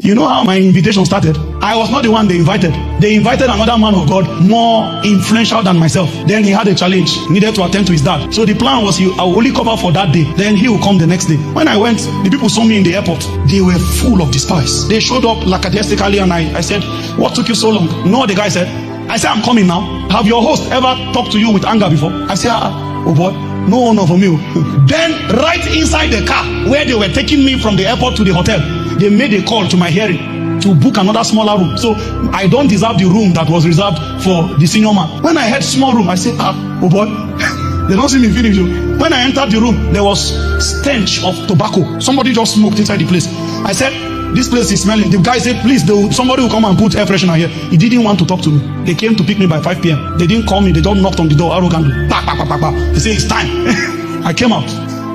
You know how my invitation started? I was not the one they invited. They invited another man of God more influential than myself. Then he had a challenge, needed to attend to his dad. So the plan was I will only cover for that day. Then he will come the next day. When I went, the people saw me in the airport. They were full of despise. They showed up lackadaisically and I said, what took you so long? No, the guy said, I'm coming now. Have your host ever talked to you with anger before? I said, oh boy, no honor from you. Then right inside the car where they were taking me from the airport to the hotel, they made a call to my hearing to book another smaller room. So I don't deserve the room that was reserved for the senior man. When I had small room, I said, oh boy, they don't see me finish. When I entered the room, there was stench of tobacco. Somebody just smoked inside the place. I said, this place is smelling. The guy said, please, somebody will come and put air freshener here. He didn't want to talk to me. They came to pick me by 5 p.m. They didn't call me. They just knocked on the door arrogantly. They say, it's time. I came out.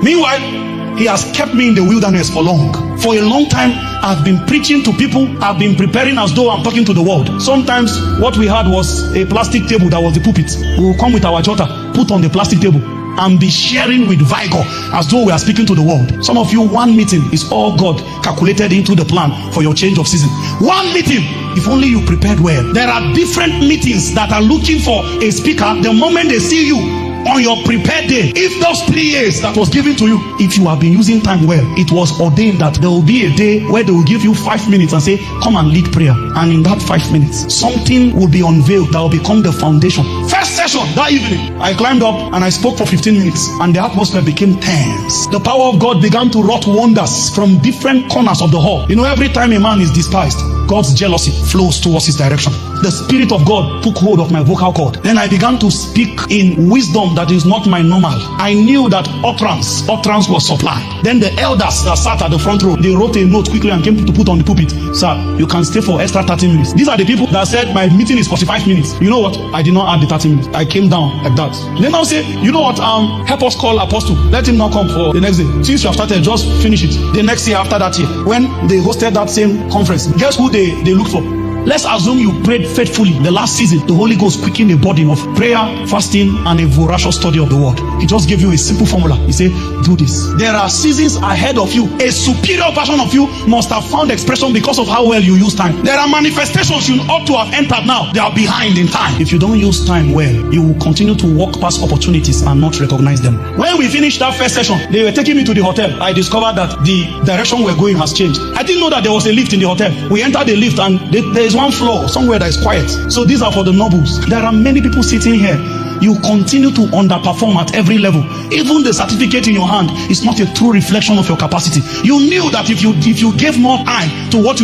Meanwhile, he has kept me in the wilderness for long. For a long time, I've been preaching to people. I've been preparing as though I'm talking to the world. Sometimes what we had was a plastic table that was the pulpit. We will come with our jotter, put on the plastic table, and be sharing with vigor as though we are speaking to the world. Some of you, one meeting is all God calculated into the plan for your change of season. One meeting, if only you prepared well. There are different meetings that are looking for a speaker the moment they see you on your prepared day. If those 3 years that was given to you, if you have been using time well, it was ordained that there will be a day where they will give you 5 minutes and say, come and lead prayer. And in that 5 minutes, something will be unveiled that will become the foundation. First session that evening, I climbed up and I spoke for 15 minutes and the atmosphere became tense. The power of God began to wrought wonders from different corners of the hall. You know, every time a man is despised, God's jealousy flows towards his direction. The Spirit of God took hold of my vocal cord. Then I began to speak in wisdom that is not my normal. I knew that utterance was supplied. Then the elders that sat at the front row, they wrote a note quickly and came to put on the pulpit. Sir, you can stay for extra 30 minutes. These are the people that said my meeting is 45 minutes. You know what? I did not add the 30 minutes. I came down like that. They now say, you know what? Help us call Apostle. Let him now come for the next day. Since you have started, just finish it. The next year after that year, when they hosted that same conference, guess who they looked for? Let's assume you prayed faithfully the last season. The Holy Ghost quickened a burden of prayer, fasting, and a voracious study of the word. He just gave you a simple formula. He said, do this. There are seasons ahead of you. A superior version of you must have found expression because of how well you use time. There are manifestations you ought to have entered now. They are behind in time. If you don't use time well, you will continue to walk past opportunities and not recognize them. When we finished that first session, they were taking me to the hotel. I discovered that the direction we're going has changed. I didn't know that there was a lift in the hotel. We entered the lift and there is one floor somewhere that is quiet. So these are for the nobles. There are many people sitting here. You continue to underperform at every level. Even the certificate in your hand is not a true reflection of your capacity. You knew that if you gave more time to what you need